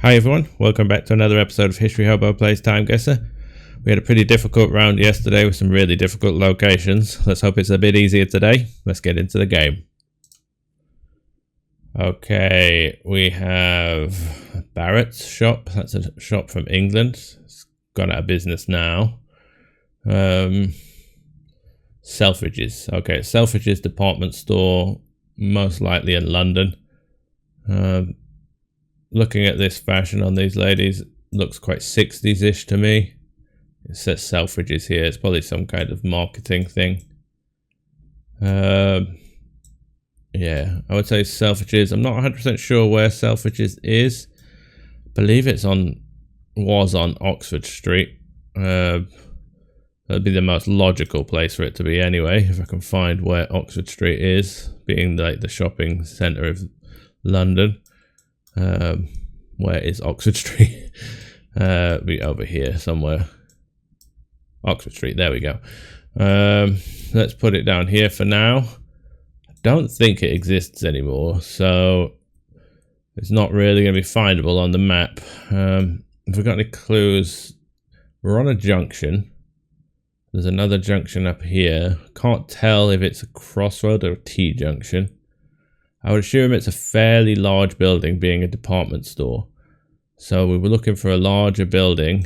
Hi everyone, welcome back to another episode of History Hobo Plays TimeGuessr. We had a pretty difficult round yesterday with some really difficult locations. Let's hope it's a bit easier today. Let's get into the game. Okay, we have Barrett's shop. That's a shop from England. It's gone out of business now. Selfridges. Okay, Selfridges department store, most likely in London. Looking at this fashion on these ladies, looks quite 60s-ish to me. It says Selfridges here. It's probably some kind of marketing thing. Yeah, I would say Selfridges. I'm not 100% sure where Selfridges is. I believe was on Oxford Street. That'd be the most logical place for it to be anyway, if I can find where Oxford Street is, being like the shopping centre of London. Where is Oxford Street? Be over here somewhere. Oxford Street, there we go. Let's put it down here for now. I don't think it exists anymore, so it's not really going to be findable on the map. If we've got any clues, we're on a junction. There's another junction up here. Can't tell if it's a crossroad or a T-junction. I would assume it's a fairly large building, being a department store. So we were looking for a larger building.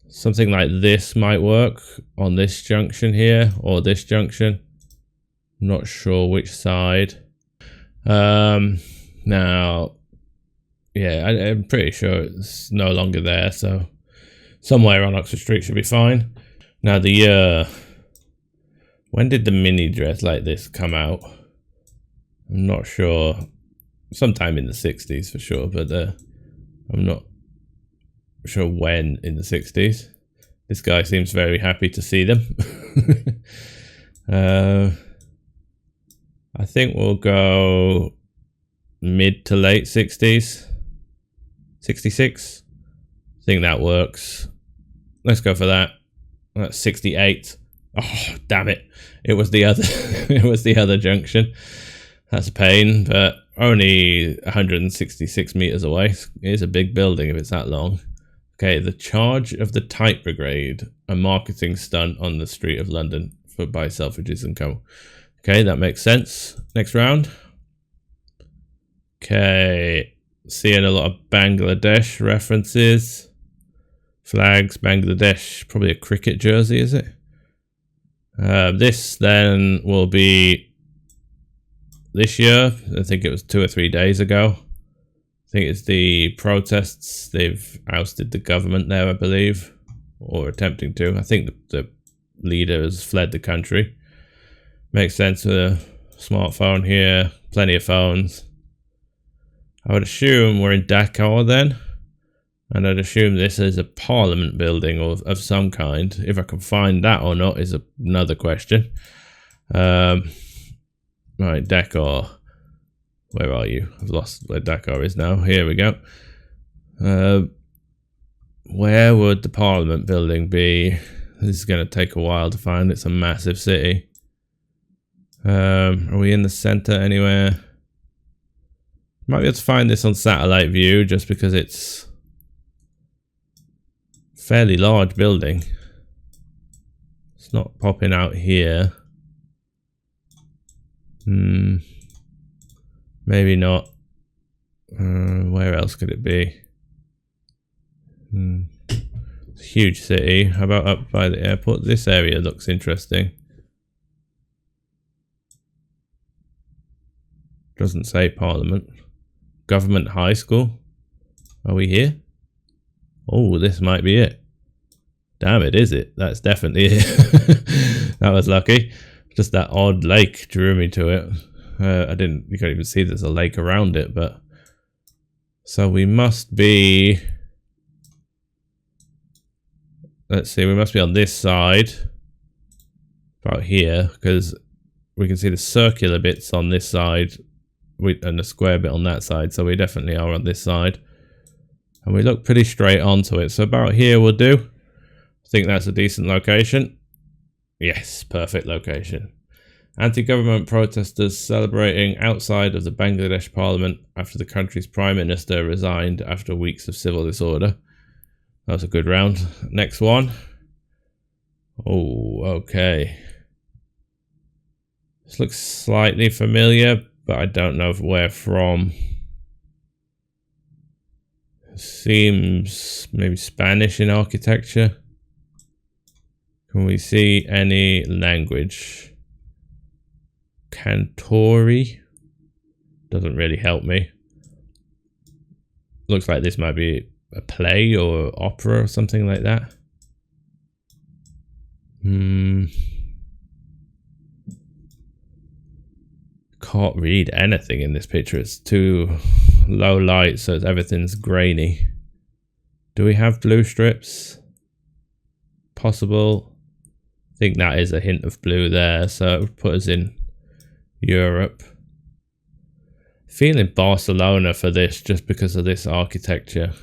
Something like this might work on this junction here, or this junction. I'm not sure which side. Now, yeah, I'm pretty sure it's no longer there, so somewhere on Oxford Street should be fine. Now the year, when did the mini dress like this come out? I'm not sure. Sometime in the 60s for sure, but I'm not sure when in the 60s. This guy seems very happy to see them. I think we'll go mid to late 60s. 66. I think that works. Let's go for that. That's 68. Oh, damn it. It was the other it was the other junction. That's a pain, but only 166 meters away. It is a big building if it's that long. Okay, the charge of the Type Brigade, a marketing stunt on the street of London by Selfridges and Co. Okay, that makes sense. Next round. Okay, seeing a lot of Bangladesh references. Flags, Bangladesh, probably a cricket jersey, is it? This then will be this year. I think it was 2 or 3 days ago. I think it's the protests. They've ousted the government there, I believe, or attempting to. I think the leader has fled the country. Makes sense with a smartphone here. Plenty of phones. I would assume we're in Dhaka then. And I'd assume this is a parliament building of some kind. If I can find that or not is another question. Right, Dakar. Where are you? I've lost where Dakar is now. Here we go. Where would the Parliament building be? This is going to take a while to find. It's a massive city. Are we in the centre anywhere? Might be able to find this on satellite view just because it's a fairly large building. It's not popping out here. Maybe not. Where else could it be? It's a huge city. How about up by the airport? This area looks interesting. Doesn't say Parliament. Government High School. Are we here? Oh, this might be it. Damn it, is it? That's definitely it. That was lucky. Just that odd lake drew me to it. You can't even see there's a lake around it, but so we must be, let's see, we must be on this side, about here, because we can see the circular bits on this side and the square bit on that side, so we definitely are on this side. And we look pretty straight onto it, so about here will do. I think that's a decent location. Yes, perfect location. Anti-government protesters celebrating outside of the Bangladesh parliament after the country's prime minister resigned after weeks of civil disorder. That was a good round. Next one. Oh, okay. This looks slightly familiar, but I don't know where from. Seems maybe Spanish in architecture. Can we see any language? Cantori doesn't really help me. Looks like this might be a play or opera or something like that. Can't read anything in this picture. It's too low light, so everything's grainy. Do we have blue strips? Possible. I think that is a hint of blue there, so it would put us in Europe. Feeling Barcelona for this just because of this architecture.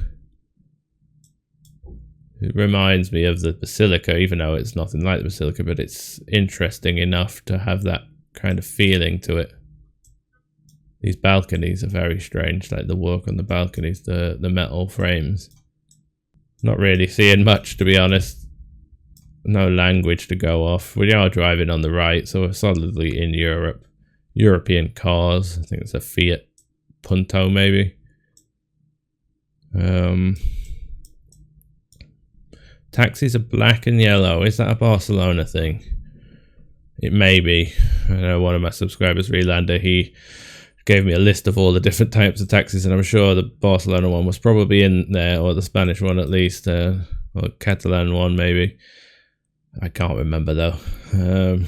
It reminds me of the Basilica, even though it's nothing like the Basilica, but it's interesting enough to have that kind of feeling to it. These balconies are very strange, like the work on the balconies, the metal frames. Not really seeing much, to be honest. No language to go off. We are driving on the right, so we're solidly in Europe. European cars. I think it's a Fiat Punto, maybe. Taxis are black and yellow. Is that a Barcelona thing? It may be. I know one of my subscribers, Relander, he gave me a list of all the different types of taxis, and I'm sure the Barcelona one was probably in there, or the Spanish one at least, or Catalan one maybe. I can't remember though. I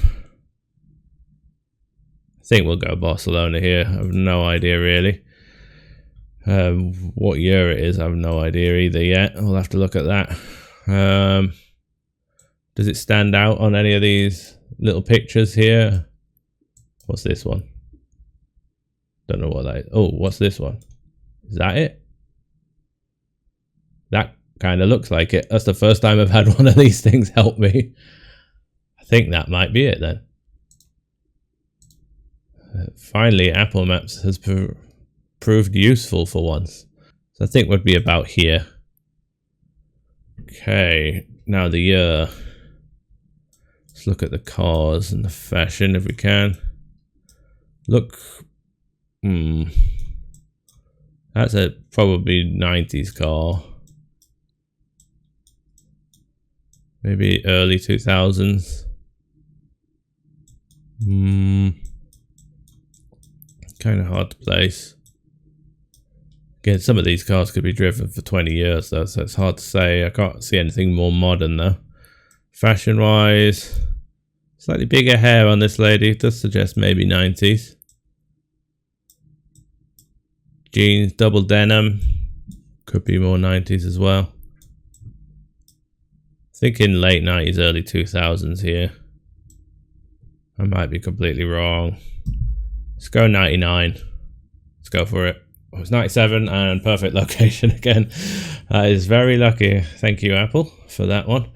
think we'll go Barcelona here. I have no idea really. What year it is, I have no idea either yet. I'll have to look at that. Does it stand out on any of these little pictures here? What's this one? Don't know what that is. Oh, what's this one? Is that it? That kind of looks like it. That's the first time I've had one of these things help me. I think that might be it then. Finally, Apple Maps has proved useful for once. So I think we'd be about here. Okay, now the year. Let's look at the cars and the fashion if we can. Look. That's a probably 90s car. Maybe early 2000s. Kind of hard to place. Again, some of these cars could be driven for 20 years though, so it's hard to say. I can't see anything more modern though. Fashion wise, slightly bigger hair on this lady. It does suggest maybe 90s. Jeans, double denim. Could be more 90s as well. Thinking late 90s, early 2000s here. I might be completely wrong. Let's go 99. Let's go for it. Oh, it's 97 and perfect location again. That is very lucky. Thank you, Apple, for that one.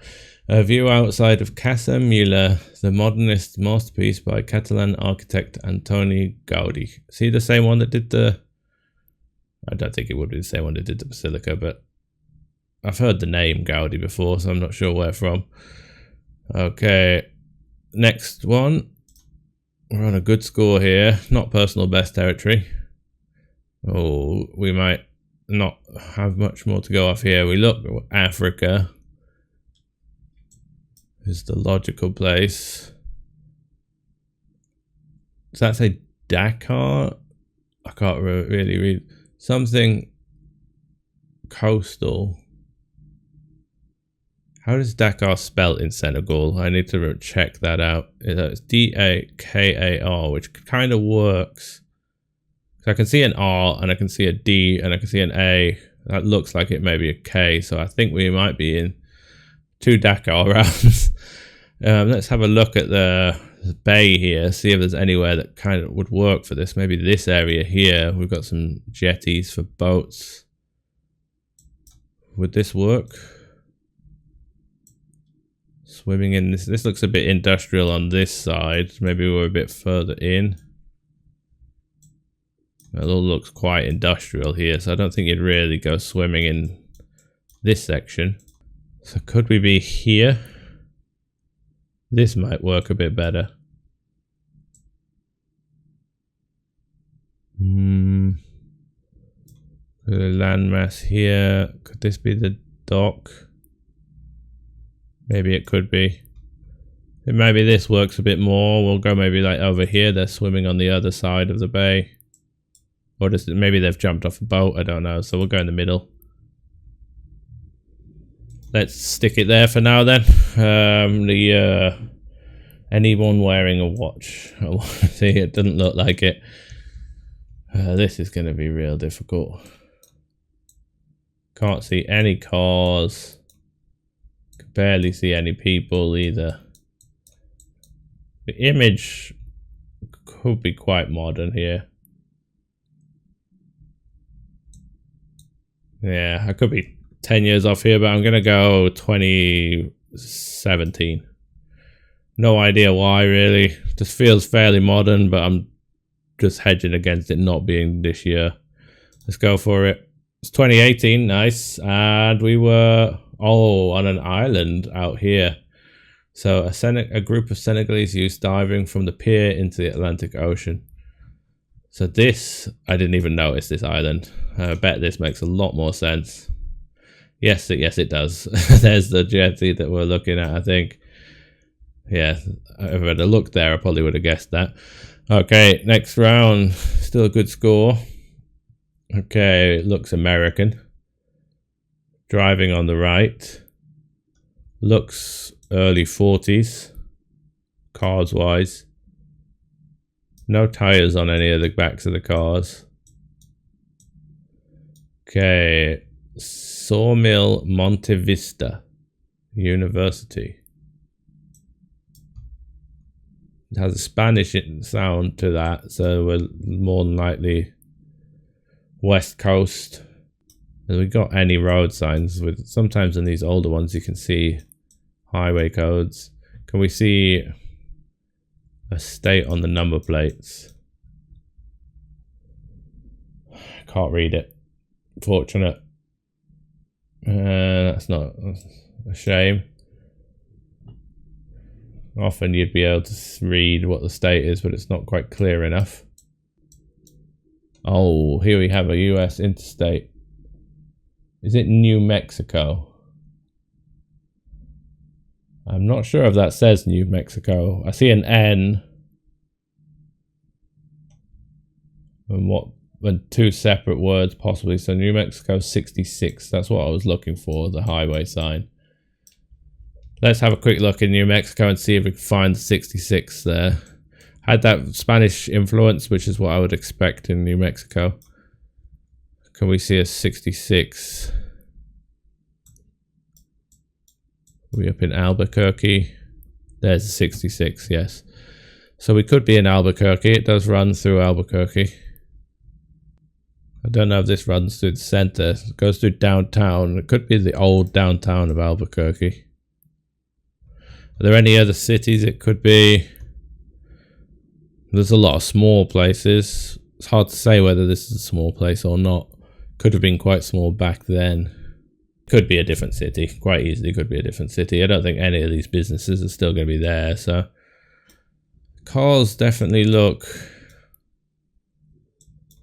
A view outside of Casa Müller, the modernist masterpiece by Catalan architect Antoni Gaudi. See the same one that did the... I don't think it would be the same one that did the Basilica, but I've heard the name Gaudi before, so I'm not sure where from. Okay, next one. We're on a good score here. Not personal best territory. Oh, we might not have much more to go off here. We look, Africa is the logical place. Does that say Dakar? I can't really read. Something coastal. How does Dakar spell in Senegal? I need to check that out. It's D-A-K-A-R, which kind of works. So I can see an R, and I can see a D, and I can see an A. That looks like it may be a K, so I think we might be in 2 Dakar rounds. Let's have a look at the bay here, see if there's anywhere that kind of would work for this. Maybe this area here. We've got some jetties for boats. Would this work? Swimming in this. This looks a bit industrial on this side. Maybe we're a bit further in. It all looks quite industrial here, so I don't think you'd really go swimming in this section. So could we be here? This might work a bit better. The landmass here. Could this be the dock? Maybe it could be. Maybe this works a bit more. We'll go maybe like over here. They're swimming on the other side of the bay. Or just, maybe they've jumped off a boat. I don't know. So we'll go in the middle. Let's stick it there for now then. Anyone wearing a watch? I want to see. It doesn't look like it. This is going to be real difficult. Can't see any cars. Can barely see any people either. The image could be quite modern here. Yeah, I could be 10 years off here, but I'm going to go 2017. No idea why, really. Just feels fairly modern, but I'm just hedging against it not being this year. Let's go for it. It's 2018, nice. And we were, on an island out here. So a group of Senegalese youths diving from the pier into the Atlantic Ocean. So this, I didn't even notice this island. I bet this makes a lot more sense. Yes, it does. There's the jetty that we're looking at, I think. Yeah, if I had a look there, I probably would have guessed that. Okay, next round. Still a good score. Okay, it looks American. Driving on the right. Looks early 40s. Cars-wise. No tires on any of the backs of the cars. Okay, Sawmill Monte Vista University. It has a Spanish sound to that, so we're more than likely West Coast. Have we got any road signs? With sometimes in these older ones you can see highway codes. Can we see a state on the number plates? Can't read it. Fortunate. That's not a shame. Often you'd be able to read what the state is, but it's not quite clear enough. Oh, here we have a US interstate. Is it New Mexico? I'm not sure if that says New Mexico. I see an N. And two separate words possibly. So New Mexico 66. That's what I was looking for, the highway sign. Let's have a quick look in New Mexico and see if we can find the 66 there. Had that Spanish influence, which is what I would expect in New Mexico. Can we see a 66? Are we up in Albuquerque? There's a 66, yes. So we could be in Albuquerque. It does run through Albuquerque. I don't know if this runs through the center. It goes through downtown. It could be the old downtown of Albuquerque. Are there any other cities it could be? There's a lot of small places. It's hard to say whether this is a small place or not. Could have been quite small back then. Could be a different city. Quite easily could be a different city. I don't think any of these businesses are still going to be there. So cars definitely look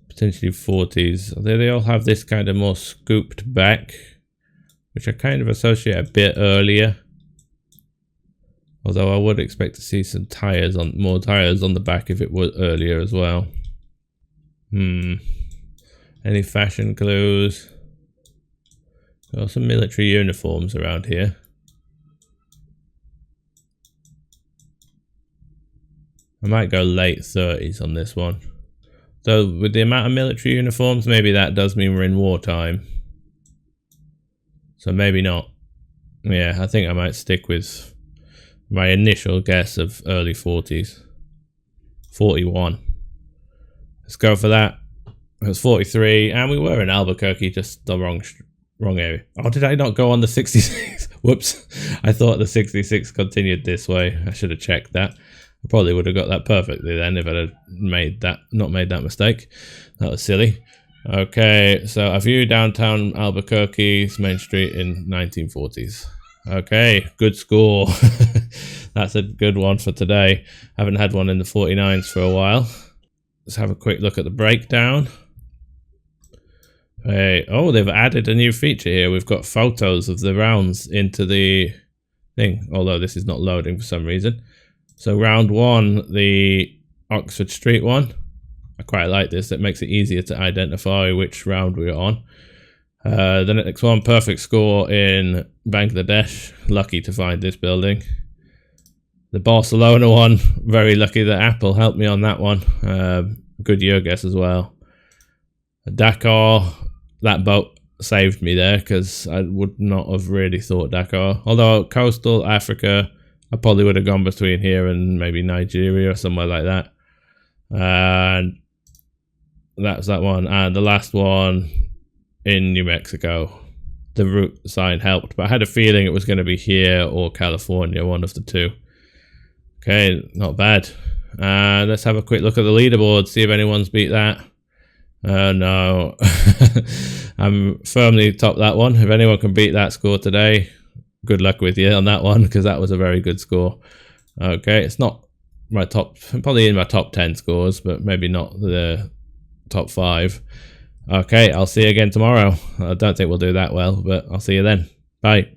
potentially 40s. They all have this kind of more scooped back, which I kind of associate a bit earlier. Although I would expect to see some tires on, more tires on the back if it was earlier as well. Any fashion clues? Got some military uniforms around here. I might go late 30s on this one. So with the amount of military uniforms, maybe that does mean we're in wartime. So maybe not. Yeah, I think I might stick with my initial guess of early 40s. 41. Let's go for that. It was 43, and we were in Albuquerque, just the wrong area. Oh, did I not go on the 66? Whoops. I thought the 66 continued this way. I should have checked that. I probably would have got that perfectly then if I'd have not made that mistake. That was silly. Okay, so a view downtown Albuquerque's Main Street in 1940s. Okay, good score. That's a good one for today. Haven't had one in the 49s for a while. Let's have a quick look at the breakdown. Hey, oh, they've added a new feature here. We've got photos of the rounds into the thing, although this is not loading for some reason. So round 1, the Oxford Street one. I quite like this. It makes it easier to identify which round we're on. The next one, perfect score in Bangladesh. Lucky to find this building. The Barcelona one, very lucky that Apple helped me on that one. Good year guess as well. Dakar, that boat saved me there because I would not have really thought Dakar. Although coastal Africa, I probably would have gone between here and maybe Nigeria or somewhere like that. And that's that one. And the last one in New Mexico. The route sign helped, but I had a feeling it was going to be here or California, one of the two. Okay, not bad. Let's have a quick look at the leaderboard, see if anyone's beat that. No. I'm firmly top that one. If anyone can beat that score today, good luck with you on that one, because that was a very good score. Okay, it's not my top, probably in my top 10 scores, but maybe not the top 5. Okay, I'll see you again tomorrow. I don't think we'll do that well, but I'll see you then. Bye.